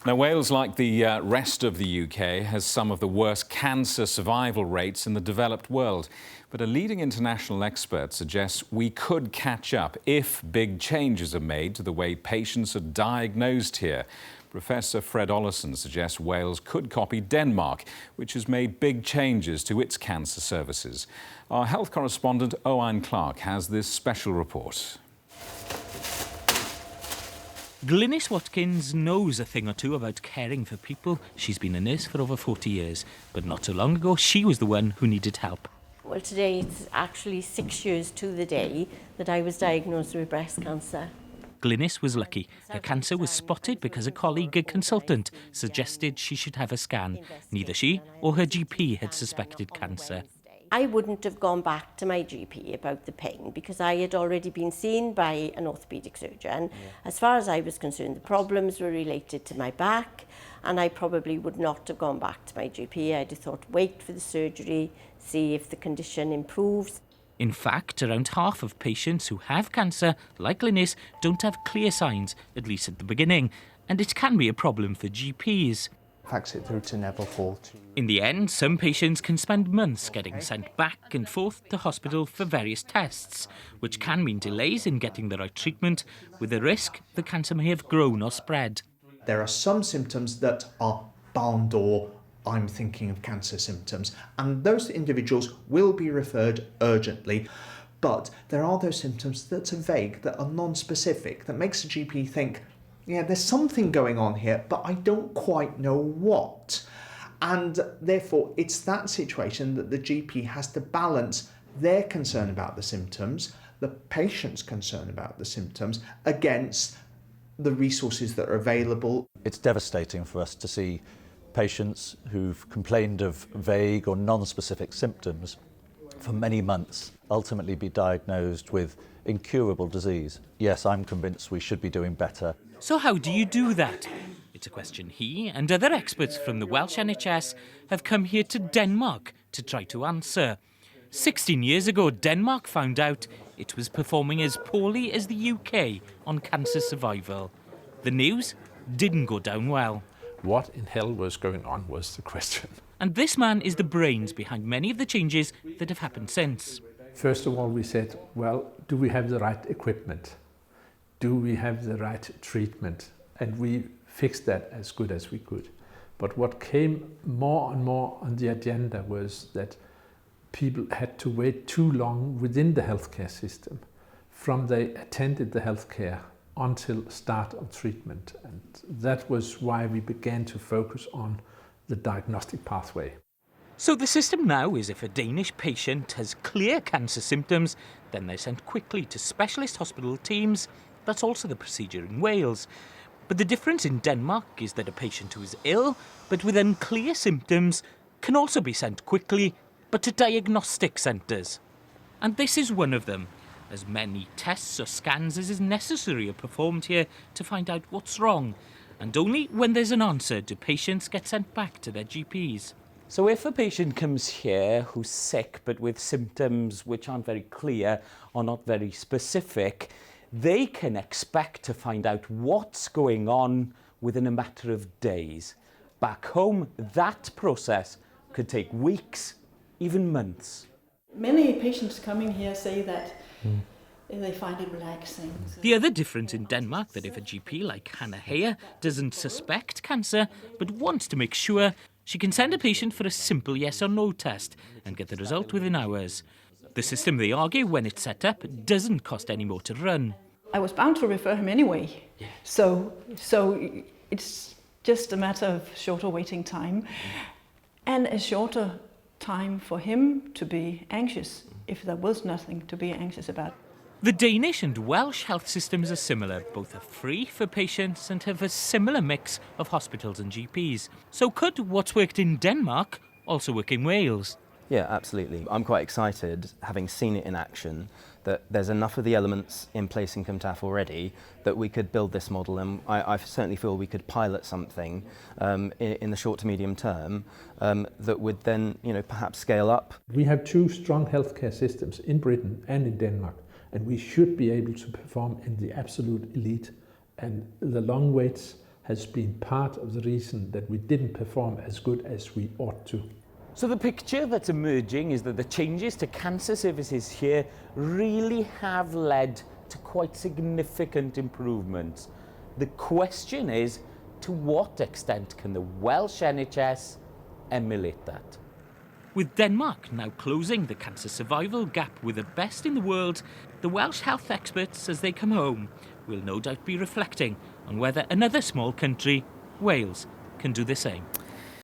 Now, Wales, like the rest of the UK, has some of the worst cancer survival rates in the developed world. But a leading international expert suggests we could catch up if big changes are made to the way patients are diagnosed here. Professor Fred Ollison suggests Wales could copy Denmark, which has made big changes to its cancer services. Our health correspondent Owain Clark has this special report. Glynis Watkins knows a thing or two about caring for people. She's been a nurse for over 40 years, but not so long ago she was the one who needed help. Well, today it's actually 6 years to the day that I was diagnosed with breast cancer. Glynis was lucky. Her cancer was spotted because a colleague, a consultant, suggested she should have a scan. Neither she or her GP had suspected cancer. I wouldn't have gone back to my GP about the pain because I had already been seen by an orthopaedic surgeon. As far as I was concerned, the problems were related to my back, and I probably would not have gone back to my GP. I'd have thought, wait for the surgery, see if the condition improves. In fact, around half of patients who have cancer, like Glynis, don't have clear signs, at least at the beginning, and it can be a problem for GPs. Fax it through to Neville Hall. In the end, some patients can spend months getting sent back and forth to hospital for various tests, which can mean delays in getting the right treatment, with the risk the cancer may have grown or spread. There are some symptoms that are barn door, I'm thinking of cancer symptoms, and those individuals will be referred urgently. But there are those symptoms that are vague, that are non-specific, that makes a GP think, yeah, there's something going on here, but I don't quite know what. And therefore, it's that situation that the GP has to balance their concern about the symptoms, the patient's concern about the symptoms, against the resources that are available. It's devastating for us to see patients who've complained of vague or non-specific symptoms for many months ultimately be diagnosed with incurable disease. Yes, I'm convinced we should be doing better. So how do you do that? It's a question he and other experts from the Welsh NHS have come here to Denmark to try to answer. 16 years ago, Denmark found out it was performing as poorly as the UK on cancer survival. The news didn't go down well. What in hell was going on was the question. And this man is the brains behind many of the changes that have happened since. First of all, we said, well, do we have the right equipment? Do we have the right treatment? And we fixed that as good as we could. But what came more and more on the agenda was that people had to wait too long within the healthcare system from they attended the healthcare until start of treatment. And that was why we began to focus on the diagnostic pathway. So the system now is if a Danish patient has clear cancer symptoms, then they're sent quickly to specialist hospital teams. That's also the procedure in Wales. But the difference in Denmark is that a patient who is ill, but with unclear symptoms, can also be sent quickly, but to diagnostic centres. And this is one of them. As many tests or scans as is necessary are performed here to find out what's wrong. And only when there's an answer do patients get sent back to their GPs. So if a patient comes here who's sick but with symptoms which aren't very clear or not very specific, they can expect to find out what's going on within a matter of days. Back home, that process could take weeks, even months. Many patients coming here say that they find it relaxing. The other difference in Denmark that if a GP like Hannah Heyer doesn't suspect cancer but wants to make sure, she can send a patient for a simple yes or no test and get the result within hours. The system, they argue, when it's set up, doesn't cost any more to run. I was bound to refer him anyway. So it's just a matter of shorter waiting time and a shorter time for him to be anxious if there was nothing to be anxious about. The Danish and Welsh health systems are similar. Both are free for patients and have a similar mix of hospitals and GPs. So could what's worked in Denmark also work in Wales? Yeah, absolutely. I'm quite excited, having seen it in action, that there's enough of the elements in place in Cwmtaf already that we could build this model, and I certainly feel we could pilot something in the short to medium term that would then, perhaps scale up. We have two strong healthcare systems in Britain and in Denmark, and we should be able to perform in the absolute elite. And the long waits has been part of the reason that we didn't perform as good as we ought to. So the picture that's emerging is that the changes to cancer services here really have led to quite significant improvements. The question is, to what extent can the Welsh NHS emulate that? With Denmark now closing the cancer survival gap with the best in the world, the Welsh health experts, as they come home, will no doubt be reflecting on whether another small country, Wales, can do the same.